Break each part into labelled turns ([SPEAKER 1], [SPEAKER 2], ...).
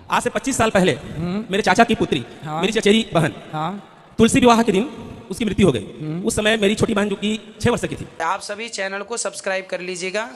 [SPEAKER 1] आज से 25 साल पहले मेरे चाचा की पुत्री,
[SPEAKER 2] हाँ।
[SPEAKER 1] मेरी चचेरी बहन,
[SPEAKER 2] हाँ।
[SPEAKER 1] तुलसी विवाह के दिन उसकी मृत्यु हो गई। उस समय मेरी छोटी बहन जो कि 6 वर्ष की थी।
[SPEAKER 3] आप सभी चैनल को सब्सक्राइब कर लीजिएगा।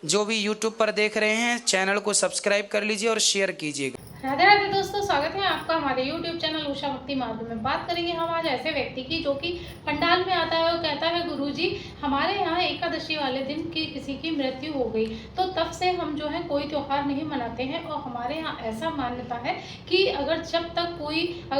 [SPEAKER 3] जो भी यूट्यूब पर देख रहे हैं चैनल को सब्सक्राइब कर लीजिए और शेयर कीजिएगा।
[SPEAKER 4] राधे राधे दोस्तों, स्वागत है आपका हमारे YouTube चैनल उषा भक्ति मार्ग में। बात करेंगे हम आज ऐसे व्यक्ति की जो कि पंडाल में आता है और कहता है गुरुजी हमारे यहाँ एकादशी वाले दिन की किसी की मृत्यु हो गई, तो तब से हम जो है कोई त्यौहार नहीं मनाते हैं। और हमारे यहाँ ऐसा मान्यता है कि अगर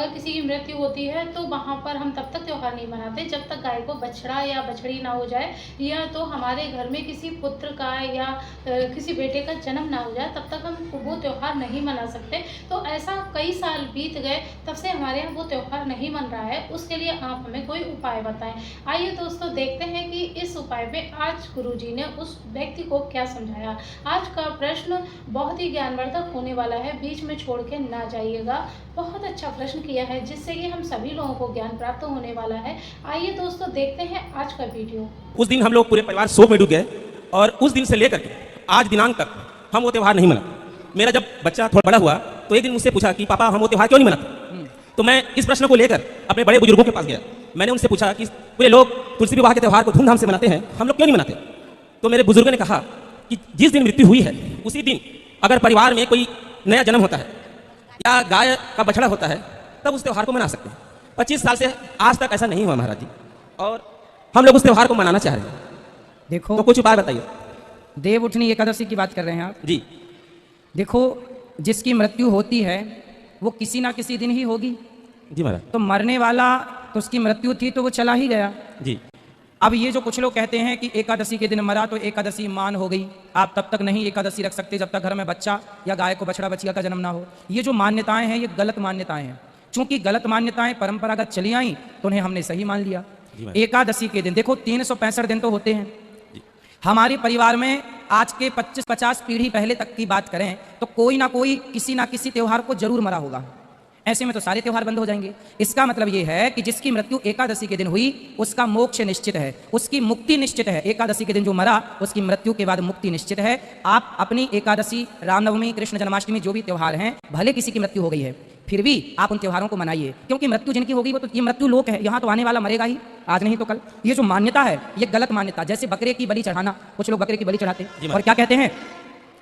[SPEAKER 4] किसी की मृत्यु होती है तो वहाँ पर हम तब तक त्यौहार नहीं मनाते जब तक गाय को बछड़ा या बछड़ी ना हो जाए, या तो हमारे घर में किसी पुत्र का या किसी बेटे का जन्म ना हो जाए, तब तक हम वो त्यौहार नहीं मना सकते। तो ऐसा कई साल बीत गए, तब से हमारे यहाँ वो त्यौहार नहीं मन रहा है। उसके लिए आप हमें कोई उपाय बताएं। आइए दोस्तों देखते हैं कि इस उपाय में आज गुरुजी ने उस व्यक्ति को क्या समझाया। आज का प्रश्न बहुत ही ज्ञानवर्धक होने वाला है, बीच में छोड़ के ना जाइएगा। बहुत अच्छा प्रश्न किया है जिससे कि हम सभी लोगों को ज्ञान प्राप्त होने वाला है। आइए दोस्तों देखते हैं आज का वीडियो।
[SPEAKER 1] उस दिन हम लोग पूरे परिवार शोक में डूब गए और उस दिन से लेकर के आज दिनांक तक हम वो त्यौहार नहीं मनाते। मेरा जब बच्चा थोड़ा बड़ा हुआ तो एक दिन मुझसे पूछा कि पापा हम वो त्यौहार क्यों नहीं मनाते। तो मैं इस प्रश्न को लेकर अपने बड़े बुजुर्गों के पास गया। मैंने उनसे पूछा कि पूरे लोग तुलसी विवाह के त्यौहार को धूमधाम से मनाते हैं, हम लोग क्यों नहीं मनाते। तो मेरे बुजुर्गों ने कहा कि जिस दिन मृत्यु हुई है उसी दिन अगर परिवार में कोई नया जन्म होता है या गाय का बछड़ा होता है तब उस त्यौहार को मना सकते हैं। 25 साल से आज तक ऐसा नहीं हुआ महाराज जी, और हम लोग उस त्यौहार को मनाना चाह रहे हैं।
[SPEAKER 2] देखो
[SPEAKER 1] तो कुछ उपाय बताइए।
[SPEAKER 2] देव उठनी एकादशी की बात कर रहे हैं आप
[SPEAKER 1] जी।
[SPEAKER 2] देखो, जिसकी मृत्यु होती है वो किसी ना किसी दिन ही होगी।
[SPEAKER 1] जी महाराज।
[SPEAKER 2] तो मरने वाला तो उसकी मृत्यु थी तो वो चला ही गया।
[SPEAKER 1] जी।
[SPEAKER 2] अब ये जो कुछ लोग कहते हैं कि एकादशी के दिन मरा तो एकादशी मान हो गई, आप तब तक नहीं एकादशी रख सकते जब तक घर में बच्चा या गाय को बछड़ा बछिया का जन्म ना हो। ये जो मान्यताएं हैं ये गलत मान्यताएं हैं। चूंकि गलत मान्यताएं परंपरागत चली आई तो उन्हें हमने सही मान लिया। एकादशी के दिन देखो 365 दिन तो होते हैं। हमारे परिवार में आज के 25-50 पीढ़ी पहले तक की बात करें तो कोई ना कोई किसी ना किसी त्यौहार को जरूर मरा होगा। ऐसे में तो सारे त्यौहार बंद हो जाएंगे। इसका मतलब ये है कि जिसकी मृत्यु एकादशी के दिन हुई उसका मोक्ष निश्चित है, उसकी मुक्ति निश्चित है। एकादशी के दिन जो मरा उसकी मृत्यु के बाद मुक्ति निश्चित है। आप अपनी एकादशी, रामनवमी, कृष्ण जन्माष्टमी जो भी त्यौहार हैं, भले किसी की मृत्यु हो गई है फिर भी आप उन त्योहारों को मनाइए, क्योंकि मृत्यु जिनकी होगी वो तो ये मृत्यु लोक है, यहाँ तो आने वाला मरेगा ही, आज नहीं तो कल। ये जो मान्यता है ये गलत मान्यता। जैसे बकरे की बलि चढ़ाना, कुछ लोग बकरे की बलि चढ़ाते हैं और क्या कहते हैं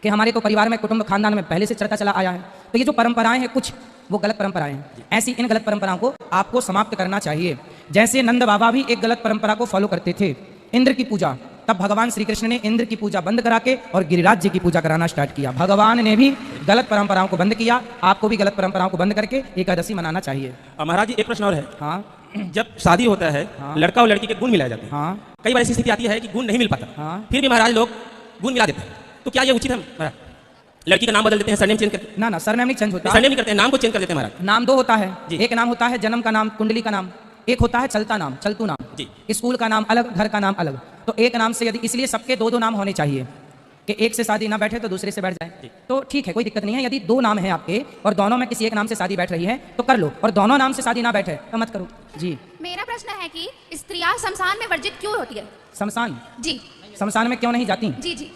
[SPEAKER 2] कि हमारे तो परिवार में, कुटुंब, खानदान में पहले से चलता चला आया है। तो ये जो परंपराएं हैं कुछ वो गलत परंपराएं हैं। ऐसी इन गलत परंपराओं को आपको समाप्त करना चाहिए। जैसे नंद बाबा भी एक गलत परंपरा को फॉलो करते थे, इंद्र की पूजा। तब भगवान श्री कृष्ण ने इंद्र की पूजा बंद करा के और गिरिराज जी की पूजा कराना स्टार्ट किया। भगवान ने भी गलत परंपराओं को बंद किया, आपको भी गलत परंपराओं को बंद करके एकादशी मनाना चाहिए।
[SPEAKER 1] महाराज जी एक प्रश्न और है।
[SPEAKER 2] हाँ।
[SPEAKER 1] जब शादी होता है,
[SPEAKER 2] हाँ।
[SPEAKER 1] लड़का और लड़की के गुण मिलाए जाते हैं।
[SPEAKER 2] हाँ।
[SPEAKER 1] कई बार ऐसी स्थिति आती है कि गुण नहीं मिल पाता।
[SPEAKER 2] हाँ।
[SPEAKER 1] फिर भी महाराज लोग गुण मिला देते हैं, तो क्या ये उचित है महाराज? लड़की का नाम बदल देते हैं, सरनेम चेंज करते
[SPEAKER 2] ना सरनेम नहीं चेंज होता।
[SPEAKER 1] सरनेम नहीं करते हैं, नाम को चेंज कर देते हैं महाराज।
[SPEAKER 2] नाम दो होता है,
[SPEAKER 1] जी।
[SPEAKER 2] एक नाम होता है जन्म का नाम, कुंडली का नाम, एक होता है चलता नाम, चलतू नाम।
[SPEAKER 1] जी।
[SPEAKER 2] स्कूल का नाम अलग, घर का नाम अलग। तो एक नाम से यदि, इसलिए सबके दो नाम होने चाहिए कि एक से शादी ना बैठे तो दूसरे से बैठ जाए। तो ठीक है, कोई दिक्कत नहीं है। यदि दो नाम है आपके और दोनों में किसी एक नाम से शादी बैठ रही है तो कर लो, और दोनों नाम से शादी ना बैठे तो मत करो। जी।
[SPEAKER 5] मेरा प्रश्न है कि स्त्रियां शमशान में वर्जित क्यों होती है?
[SPEAKER 2] शमशान?
[SPEAKER 5] जी।
[SPEAKER 2] शमशान में क्यों नहीं जाती?
[SPEAKER 5] जी जी।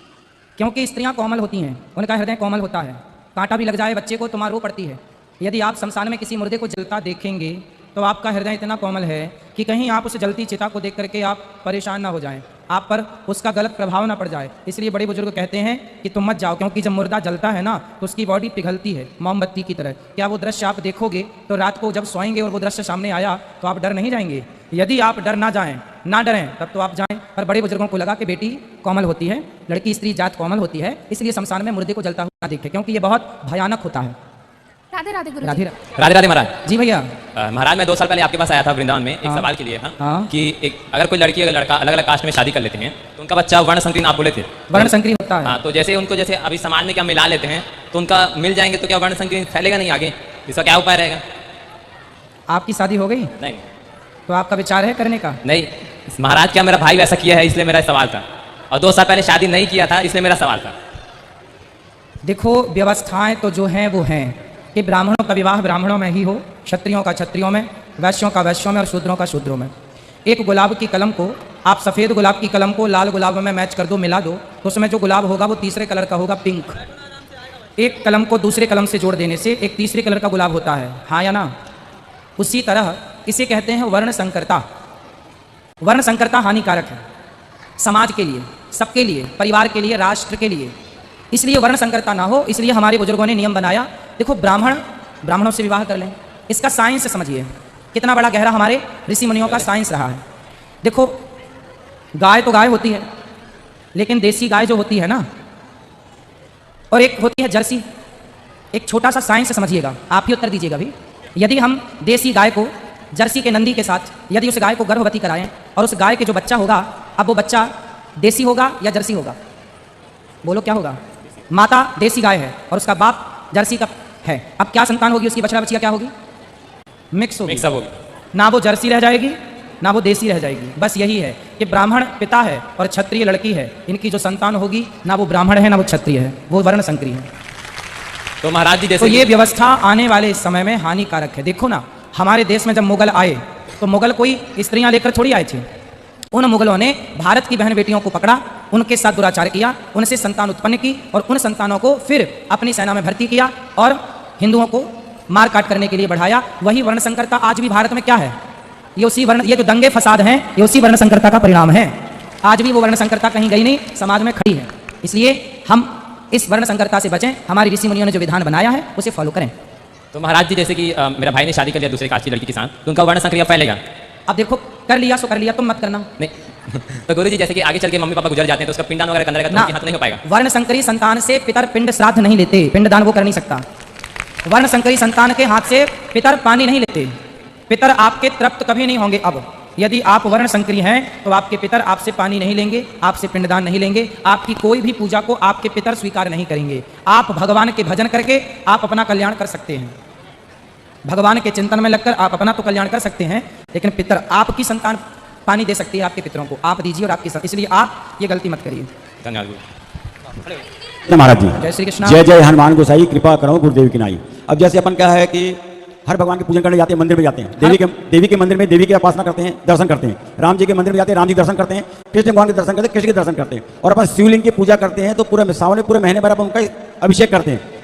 [SPEAKER 2] क्योंकि स्त्रियां कोमल होती हैं, उनका हृदय कोमल होता है। कांटा भी लग जाए बच्चे को तो मां रो पड़ती है। यदि आप शमशान में किसी मुर्दे को जलता देखेंगे तो आपका हृदय इतना कोमल है कि कहीं आप उस जलती चिता को देख करके आप परेशान ना हो जाएं, आप पर उसका गलत प्रभाव ना पड़ जाए। इसलिए बड़े बुजुर्ग कहते हैं कि तुम मत जाओ, क्योंकि जब मुर्दा जलता है ना तो उसकी बॉडी पिघलती है मोमबत्ती की तरह। क्या वो दृश्य आप देखोगे तो रात को जब सोएंगे और वो दृश्य सामने आया तो आप डर नहीं जाएंगे? यदि आप डर ना जाएं, ना डरें, तब तो आप जाएं। पर बड़े बुजुर्गों को लगा कि बेटी कोमल होती है, लड़की स्त्री जात कोमल होती है, इसलिए शमशान में मुर्दे को जलता हुआ ना देखे, क्योंकि ये बहुत भयानक होता है।
[SPEAKER 5] राधे राधे गुरु।
[SPEAKER 2] राधे
[SPEAKER 6] राधे राधे महाराज
[SPEAKER 2] जी। भैया
[SPEAKER 6] महाराज मैं 2 साल पहले आपके पास आया था वृंदावन में, एक सवाल के लिए था।
[SPEAKER 2] हाँ।
[SPEAKER 6] कि अगर कोई लड़की अगर लड़का अलग अलग कास्ट में शादी कर लेते हैं तो उनका बच्चा वर्ण संकरीन आप बोले थे,
[SPEAKER 2] वर्ण संकरी होता है।
[SPEAKER 6] हाँ, तो जैसे उनको जैसे अभी समाज में क्या मिला लेते हैं तो उनका मिल जाएंगे तो क्या वर्ण संकरीन फैलेगा नहीं आगे? इसका क्या उपाय रहेगा?
[SPEAKER 2] आपकी शादी हो गई
[SPEAKER 6] नहीं
[SPEAKER 2] तो आपका विचार है करने का?
[SPEAKER 6] नहीं महाराज, क्या मेरा भाई वैसा किया है इसलिए मेरा सवाल था, और 2 साल पहले शादी नहीं किया था इसलिए मेरा सवाल था।
[SPEAKER 2] देखो, व्यवस्थाएं तो जो हैं वो हैं कि ब्राह्मणों का विवाह ब्राह्मणों में ही हो, क्षत्रियों का क्षत्रियों में, वैश्यों का वैश्यों में और शूद्रों का शूद्रों में। एक गुलाब की कलम को आप सफ़ेद गुलाब की कलम को लाल गुलाब में मैच कर दो, मिला दो, तो उसमें जो गुलाब होगा वो तीसरे कलर का होगा, पिंक। एक कलम को दूसरे कलम से जोड़ देने से एक तीसरे कलर का गुलाब होता है, हाँ या ना? उसी तरह इसे कहते हैं वर्ण संकरता। वर्ण संकरता हानिकारक है समाज के लिए, सबके लिए, परिवार के लिए, राष्ट्र के लिए। इसलिए वर्ण संकरता ना हो, इसलिए हमारे बुजुर्गों ने नियम बनाया। देखो, ब्राह्मणों से विवाह कर लें, इसका साइंस समझिए कितना बड़ा गहरा हमारे ऋषि मुनियों का साइंस रहा है। देखो, गाय तो गाय होती है, लेकिन देसी गाय जो होती है ना, और एक होती है जर्सी। एक छोटा सा साइंस समझिएगा, आप ही उत्तर दीजिएगा भी। यदि हम देसी गाय को जर्सी के नंदी के साथ यदि उस गाय को गर्भवती कराएं और उस गाय के जो बच्चा होगा, अब वो बच्चा देसी होगा या जर्सी होगा? बोलो क्या होगा? माता देसी गाय है और उसका बाप जर्सी का है। अब क्या संतान होगी उसकी? बछड़ा बछिया क्या होगी? मिक्स होगी।
[SPEAKER 6] मिक्सअप होगी।
[SPEAKER 2] ना वो जर्सी रह जाएगी ना वो देसी रह जाएगी। बस यही है कि ब्राह्मण पिता है और क्षत्रिय लड़की है, इनकी जो संतान होगी ना वो ब्राह्मण है ना वो क्षत्रिय है, वो वर्ण संकरी है।
[SPEAKER 6] तो महाराज जी
[SPEAKER 2] तो
[SPEAKER 6] जैसे
[SPEAKER 2] ये व्यवस्था आने वाले समय में हानिकारक है। देखो ना, हमारे देश में जब मुगल आए तो मुगल कोई स्त्रियां लेकर थोड़ी आए थे। उन मुगलों ने भारत की बहन बेटियों को पकड़ा, उनके साथ दुराचार किया, उनसे संतान उत्पन्न की और उन संतानों को फिर अपनी सेना में भर्ती किया और हिंदुओं को मार काट करने के लिए बढ़ाया। वही वर्ण संकरता आज भी भारत में क्या है? ये जो दंगे फसाद हैं, ये उसी वर्ण संकरता का परिणाम है। आज भी वो वर्ण संकरता कहीं गई नहीं, समाज में खड़ी है। इसलिए हम इस वर्ण संकरता से बचें। हमारी ऋषि मुनियों ने जो विधान बनाया है उसे फॉलो करें।
[SPEAKER 6] तो महाराज जी जैसे कि मेरा भाई ने शादी कर लिया दूसरे कास्ट की लड़की के साथ, तो उनका वर्ण संक्रिया फैलेगा?
[SPEAKER 2] अब देखो, कर लिया सो कर लिया, तुम मत करना।
[SPEAKER 6] नहीं तो गुरु जी जैसे कि आगे चल के मम्मी पापा गुजर जाते हैं तो उसका पिंडदान वगैरह करना रहेगा, तो उनके हाथ नहीं हो पाएगा?
[SPEAKER 2] वर्ण संकरी संतान से पितर पिंड श्राद्ध नहीं लेते, पिंडदान वो कर नहीं सकता। वर्ण संकरी संतान के हाथ से पितर पानी नहीं लेते, पितर आपके तृप्त कभी नहीं होंगे। अब यदि आप वर्ण संकरी हैं तो आपके पितर आपसे पानी नहीं लेंगे, आपसे पिंडदान नहीं लेंगे, आपकी कोई भी पूजा को आपके पितर स्वीकार नहीं करेंगे। आप भगवान के भजन करके आप अपना कल्याण कर सकते हैं, भगवान के चिंतन में लगकर आप अपना तो कल्याण कर सकते हैं, लेकिन पितर आपकी संतान पानी दे सकती है आपके पितरों को, आप दीजिए और आपकी, इसलिए आप ये गलती मत करिए।
[SPEAKER 6] धन्यवाद गुरु।
[SPEAKER 7] महाराज जी
[SPEAKER 2] जय श्री कृष्ण।
[SPEAKER 7] जय जय हनुमान गोसाई, कृपा करो गुरुदेव की नाई। अब जैसे अपन क्या है कि हर भगवान के पूजन करने जाते हैं, मंदिर में जाते हैं, देवी के मंदिर में देवी की उपासना करते हैं, दर्शन करते हैं। राम जी के मंदिर में जाते हैं, राम जी दर्शन करते हैं। कृष्ण भगवान के दर्शन करते हैं, कृष्ण के दर्शन करते हैं। और अपन शिवलिंग की पूजा करते हैं तो पूरे सावन पूरे महीने भर अपन उनका अभिषेक करते हैं।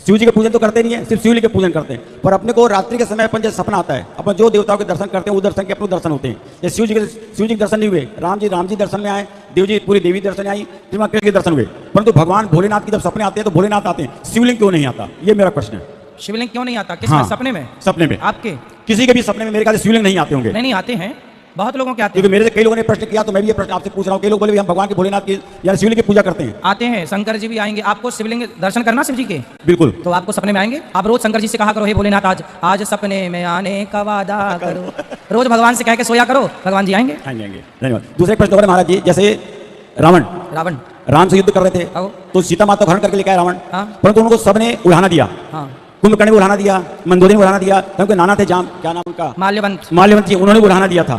[SPEAKER 7] शिव जी के पूजन तो करते नहीं है, सिर्फ शिवलिंग के पूजन करते हैं। पर अपने को रात्रि के समय अपन जैसे सपना आता है, अपन जो देवताओं के दर्शन करते हैं वो दर्शन के अपने दर्शन होते हैं। जैसे शिव जी के दर्शन नहीं हुए, राम जी दर्शन में आए, देव जी पूरी देवी दर्शन आई, कृष्ण के दर्शन हुए, परंतु भगवान भोलेनाथ के जब सपने आते हैं तो भोलेनाथ आते हैं, शिवलिंग क्यों नहीं आता? ये मेरा प्रश्न है।
[SPEAKER 2] शिवलिंग क्यों नहीं आता? किसमें? सपने में?
[SPEAKER 7] सपने में
[SPEAKER 2] आपके?
[SPEAKER 7] किसी के भी सपने में मेरे ख्याल से शिवलिंग नहीं आते होंगे।
[SPEAKER 2] नहीं आते हैं, बहुत लोगों के आते
[SPEAKER 7] क्योंकि
[SPEAKER 2] हैं।
[SPEAKER 7] मेरे से कई लोगों ने प्रश्न किया तो मैं भी ये प्रश्न आपसे पूछ रहा हूँ। कई लोग बोले हम भगवान के भोलेनाथ की या शिवलिंग की पूजा करते हैं।
[SPEAKER 2] आते हैं, शंकर जी भी आएंगे। आपको शिवलिंग दर्शन करना शिव जी के?
[SPEAKER 7] बिल्कुल।
[SPEAKER 2] तो आपको सपने में आएंगे। आप रोज शंकर जी से कहा करो, हे भोलेनाथ आज सपने में आने का वादा करो। रोज भगवान से कह के सोया करो, भगवान जी आएंगे।
[SPEAKER 7] धन्यवाद। दूसरे प्रश्न और महाराज जी, जैसे रावण राम से युद्ध कर रहे थे तो सीता माता को हरण करके लेके आया रावण, परंतु उनको सबने उड़ाना दिया। कुंभकर्ण को उड़ाना दिया, मंदोदरी को उड़ाना दिया, क्योंकि नाना थे जाम, क्या नाम उनका? माल्यवंत जी, उन्होंने उड़ाना दिया था,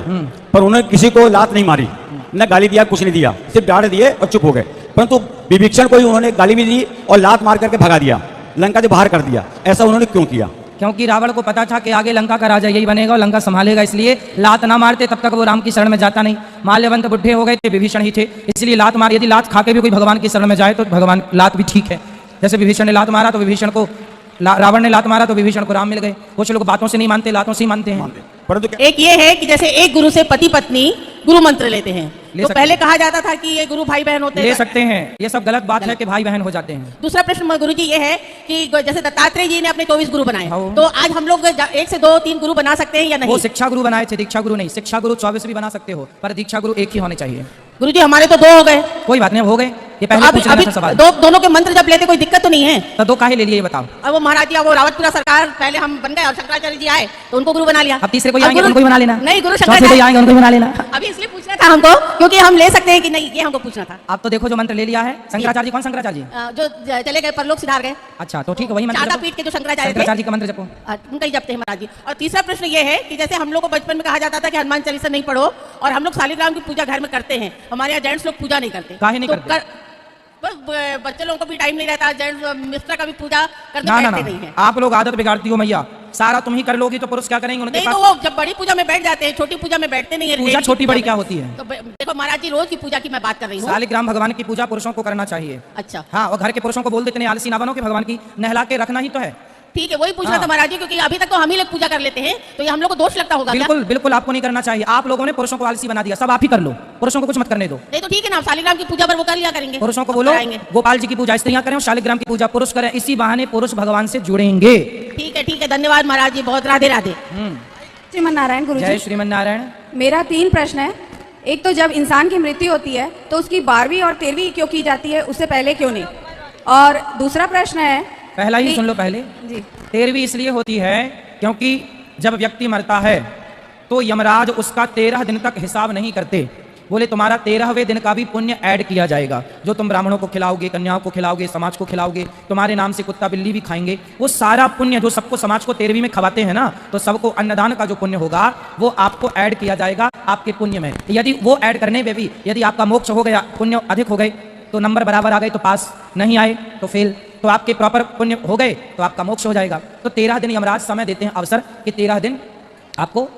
[SPEAKER 7] पर उन्होंने किसी को लात नहीं मारी, न गाली दिया, कुछ नहीं दिया, सिर्फ डांट दिए और चुप हो गए। परंतु विभीषण को ही उन्होंने गाली भी दी और लात मार करके भगा दिया, लंका से बाहर कर दिया। ऐसा उन्होंने क्यों किया?
[SPEAKER 2] क्योंकि रावण को पता था कि आगे लंका का राजा यही बनेगा और लंका संभालेगा, इसलिए लात ना मारते तब तक वो राम की शरण में जाता नहीं। माल्यवंत बुढ़े हो गए थे, विभीषण ही थे, इसलिए लात मार, यदि लात खा के भी कोई भगवान की शरण में जाए तो भगवान लात भी ठीक है। जैसे विभीषण ने लात मारा तो विभीषण को रावण ने लात मारा तो विभीषण को राम मिल गए। कुछ लोग बातों से नहीं मानते, लातों से ही मानते हैं।
[SPEAKER 7] परंतु
[SPEAKER 8] एक ये है कि जैसे एक गुरु से पति पत्नी गुरु मंत्र लेते हैं, तो पहले कहा जाता था कि ये गुरु भाई बहन होते हैं,
[SPEAKER 2] ले सकते हैं, ये सब गलत बात है कि भाई बहन हो जाते हैं।
[SPEAKER 8] दूसरा प्रश्न गुरु जी ये है कि जैसे दत्तात्रेय जी ने अपने 24 गुरु बनाए, तो आज हम लोग 1 से 2 3 गुरु बना सकते हैं या नहीं?
[SPEAKER 2] वो शिक्षा गुरु बनाए थे, दीक्षा गुरु नहीं। शिक्षा गुरु 24 भी बना सकते हो, पर दीक्षा गुरु एक ही होने चाहिए।
[SPEAKER 8] गुरु जी हमारे तो 2 हो गए।
[SPEAKER 2] कोई बात नहीं, हो गए। ये पहले पूछ रहा था सवाल।
[SPEAKER 8] दोनों के मंत्र जब लेते कोई दिक्कत तो नहीं है?
[SPEAKER 2] तो 2 काहे ले लिए ये बताओ।
[SPEAKER 8] अब वो महाराज जी, वो रावतपुरा सरकार, पहले हम बन गए और शंकराचार्य जी आए तो उनको गुरु बना लिया।
[SPEAKER 2] अब तीसरे कोई आएंगे उनको भी बना लेना।
[SPEAKER 8] नहीं, गुरु
[SPEAKER 2] शंकराचार्य आएंगे उनको भी बना लेना।
[SPEAKER 8] अभी इसलिए पूछना था हमको, क्योंकि हम ले सकते हैं कि नहीं, ये हमको पूछना था।
[SPEAKER 2] आप तो देखो जो मंत्र ले लिया है। शंकराचार्य जी, कौन शंकराचार्य जी?
[SPEAKER 8] जो चले गए, परलोक सिधार गए।
[SPEAKER 2] अच्छा, तो ठीक है, वही मंत्र
[SPEAKER 8] चादा पीठ के जो शंकराचार्य
[SPEAKER 2] जी का मंत्र जपो,
[SPEAKER 8] उनका ही जपते हैं महाराज जी। और तीसरा प्रश्न ये है कि जैसे हम लोग को बचपन में कहा जाता था कि हनुमान चालीसा नहीं पढ़ो, और हम लोग शालिग्राम की पूजा घर में करते हैं, हमारे यहाँ जेंट्स लोग पूजा नहीं करते।
[SPEAKER 2] काहे नहीं करते?
[SPEAKER 8] बस बच्चे लोगों को भी टाइम नहीं रहता, जेंट्स मिस्टर का भी पूजा करते
[SPEAKER 2] ना,
[SPEAKER 8] नहीं है।
[SPEAKER 2] आप लोग आदत बिगाड़ती हो मैया। सारा तुम ही कर लोगी तो पुरुष क्या करेंगे? उनके
[SPEAKER 8] नहीं तो
[SPEAKER 2] पास
[SPEAKER 8] वो जब बड़ी पूजा में बैठ जाते हैं, छोटी पूजा में बैठते नहीं है।
[SPEAKER 2] पूजा छोटी बड़ी क्या होती है?
[SPEAKER 8] तो देखो महाराज जी, रोज की पूजा की मैं बात कर रही हूँ।
[SPEAKER 2] शालिग्राम भगवान की पूजा पुरुषों को करना चाहिए।
[SPEAKER 8] अच्छा,
[SPEAKER 2] हाँ, और घर के पुरुषों को बोल देते नहीं आलसी ना बनो कि भगवान की नहला के रखना ही तो है।
[SPEAKER 8] ठीक है, वही पूछ रहा था
[SPEAKER 2] हाँ।
[SPEAKER 8] महाराज जी, क्योंकि अभी तक तो हम ही लोग पूजा कर लेते हैं, तो ये हम लोग को दोष लगता होगा क्या?
[SPEAKER 2] बिल्कुल बिल्कुल आपको नहीं करना चाहिए। आप लोगों ने पुरुषों को आलसी बना दिया, सब आप ही कर लो, पुरुषों को कुछ मत करने दो।
[SPEAKER 8] नहीं तो ठीक है ना, आप शालिग्राम की पूजा पर वो कर लिया करेंगे,
[SPEAKER 2] पुरुषों को बोलो
[SPEAKER 8] कराएंगे।
[SPEAKER 2] गोपाल जी की पूजा स्त्रियां करें और शालिग्राम की पूजा पुरुष करें, इसी बहाने पुरुष भगवान से जुड़ेंगे।
[SPEAKER 8] ठीक है, धन्यवाद महाराज जी, बहुत राधे राधे।
[SPEAKER 9] श्रीमन नारायण गुरु
[SPEAKER 2] जय
[SPEAKER 9] जी,
[SPEAKER 2] श्रीमन नारायण।
[SPEAKER 9] मेरा 3 प्रश्न है। एक तो जब इंसान की मृत्यु होती है तो उसकी 12वीं और 13वीं क्यों की जाती है, उससे पहले क्यों नहीं? और दूसरा प्रश्न है,
[SPEAKER 2] पहला ही सुन लो पहले।
[SPEAKER 9] जी
[SPEAKER 2] 13वीं इसलिए होती है क्योंकि जब व्यक्ति मरता है तो यमराज उसका 13 दिन तक हिसाब नहीं करते। बोले तुम्हारा 13वें दिन का भी पुण्य ऐड किया जाएगा, जो तुम ब्राह्मणों को खिलाओगे, कन्याओं को खिलाओगे, समाज को खिलाओगे, तुम्हारे नाम से कुत्ता बिल्ली भी खाएंगे, वो सारा पुण्य जो सबको समाज को 13वीं में खवाते हैं ना, तो सबको अन्नदान का जो पुण्य होगा वो आपको ऐड किया जाएगा आपके पुण्य में। यदि वो ऐड करने में भी यदि आपका मोक्ष हो गया, पुण्य अधिक हो गए तो नंबर बराबर आ गए तो पास, नहीं आए तो फेल, तो आपके प्रॉपर पुण्य हो गए तो आपका मोक्ष हो जाएगा। तो 13 दिन यमराज समय देते हैं अवसर कि 13 दिन आपको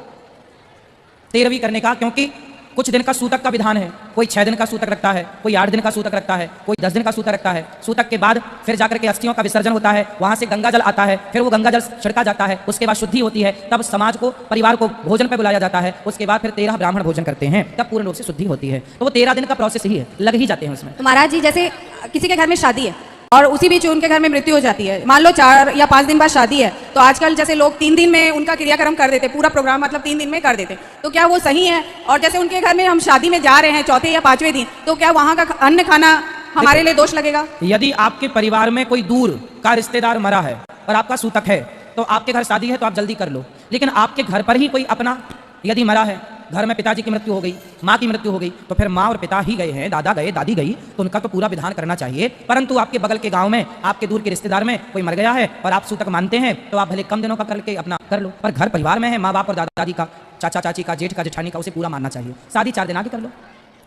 [SPEAKER 2] 13वीं करने का, क्योंकि कुछ दिन का सूतक का विधान है। कोई 6 दिन का सूतक रखता है, कोई 8 दिन का सूतक रखता है, कोई 10 दिन का सूतक रखता है। सूतक के बाद फिर जाकर के अस्थियों का विसर्जन होता है, वहां से गंगा जल आता है, फिर वो गंगा जल छिड़का जाता है, उसके बाद शुद्धि होती है, तब समाज को परिवार को भोजन पर बुलाया जाता है, उसके बाद फिर 13 ब्राह्मण भोजन करते हैं, तब पूर्ण रूप से शुद्धि होती है। तो वो 13 दिन का प्रोसेस ही है, लग ही जाते हैं उसमें।
[SPEAKER 9] तो महाराज जी, जैसे किसी के घर में शादी है और उसी बीच उनके घर में मृत्यु हो जाती है, मान लो 4 या 5 दिन बाद शादी है, तो आजकल जैसे लोग 3 दिन में उनका क्रियाक्रम कर देते, पूरा प्रोग्राम मतलब 3 दिन में कर देते, तो क्या वो सही है? और जैसे उनके घर में हम शादी में जा रहे हैं 4थे या 5वें दिन, तो क्या वहाँ का अन्न खाना हमारे लिए दोष लगेगा?
[SPEAKER 2] यदि आपके परिवार में कोई दूर का रिश्तेदार मरा है और आपका सूतक है, तो आपके घर शादी है तो आप जल्दी कर लो। लेकिन आपके घर पर ही कोई अपना यदि मरा है, घर में पिताजी की मृत्यु हो गई, माँ की मृत्यु हो गई, तो फिर माँ और पिता ही गए हैं, दादा गए, दादी गई, तो उनका तो पूरा विधान करना चाहिए। परंतु आपके बगल के गांव में, आपके दूर के रिश्तेदार में कोई मर गया है और आप सूतक मानते हैं, तो आप भले कम दिनों का करके अपना कर लो, पर घर परिवार में है, माँ बाप और दादा दादी का, चाचा चाची का, जेठ का, जेठानी का, उसे पूरा मानना चाहिए। शादी 4 दिन आगे कर लो।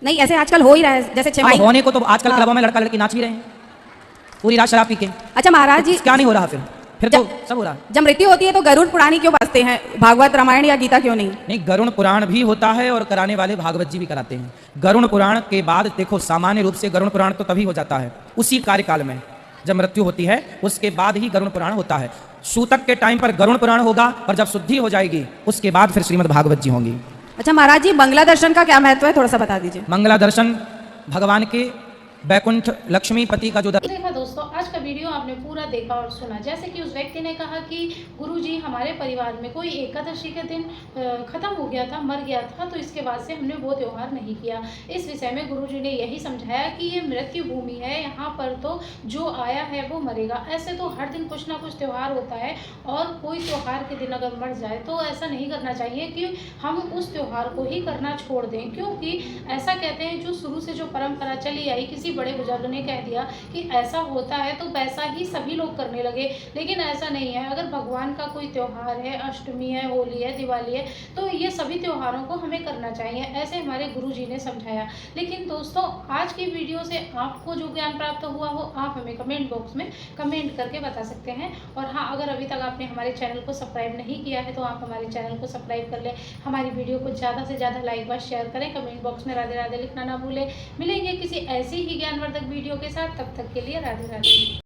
[SPEAKER 9] नहीं, ऐसे आजकल हो ही रहा है, जैसे 6 महीने
[SPEAKER 2] होने को तो आजकल क्लबों में लड़का लड़की नाच भी रहे हैं पूरी रात शराब पी के।
[SPEAKER 9] अच्छा महाराज जी,
[SPEAKER 2] क्या नहीं हो रहा फिर तो सब हो रहा है।
[SPEAKER 9] जब मृत्यु होती है तो गरुड़ पुराण क्यों बजते हैं, भागवत रामायण या गीता क्यों नहीं?
[SPEAKER 2] नहीं, गरुड़ पुराण भी होता है और कराने वाले भागवत जी भी कराते हैं। गरुड़ पुराण के बाद देखो, सामान्य रूप से गरुड़ पुराण तो तभी हो जाता है उसी कार्यकाल में, जब मृत्यु होती है उसके बाद ही गरुड़ पुराण होता है। सूतक के टाइम पर गरुड़ पुराण होगा और जब शुद्धि हो जाएगी उसके बाद फिर श्रीमद् भागवत जी होंगी।
[SPEAKER 9] अच्छा महाराज जी, मंगला दर्शन का क्या महत्व है, थोड़ा सा बता दीजिए।
[SPEAKER 2] मंगला दर्शन भगवान के बैकुंठ लक्ष्मीपति का जो
[SPEAKER 4] देखा दोस्तों, आज का वीडियो आपने पूरा देखा और सुना। जैसे कि उस व्यक्ति ने कहा कि गुरुजी, हमारे परिवार में कोई एकादशी के दिन खत्म हो गया था, मर गया था, तो इसके बाद से हमने वो त्यौहार नहीं किया। इस विषय में गुरुजी ने यही समझाया कि ये मृत्यु भूमि है, यहाँ पर तो जो आया है वो मरेगा। ऐसे तो हर दिन कुछ ना कुछ त्यौहार होता है, और कोई त्यौहार के दिन अगर मर जाए तो ऐसा नहीं करना चाहिए कि हम उस त्यौहार को ही करना छोड़ दें, क्योंकि ऐसा कहते हैं जो शुरू से जो परंपरा चली आई, किसी बड़े बुजुर्ग ने कह दिया कि ऐसा होता है तो वैसा ही सभी लोग करने लगे, लेकिन ऐसा नहीं है। अगर भगवान का कोई त्यौहार है, अष्टमी है, होली है, दिवाली है, तो ये सभी त्योहारों को हमें करना चाहिए, ऐसे हमारे गुरुजी ने समझाया। लेकिन दोस्तों, आज की वीडियो से आपको जो ज्ञान प्राप्त हुआ हो, आप हमें कमेंट बॉक्स में कमेंट करके बता सकते हैं। और हाँ, अगर अभी तक आपने हमारे चैनल को सब्सक्राइब नहीं किया है तो आप हमारे चैनल को सब्सक्राइब कर लें, हमारी वीडियो को ज़्यादा से ज़्यादा लाइक व शेयर करें, कमेंट बॉक्स में राधे राधे लिखना ना भूलें। मिलेंगे किसी ऐसी ही ज्ञानवर्धक वीडियो के साथ, तब तक के लिए राधे राधे।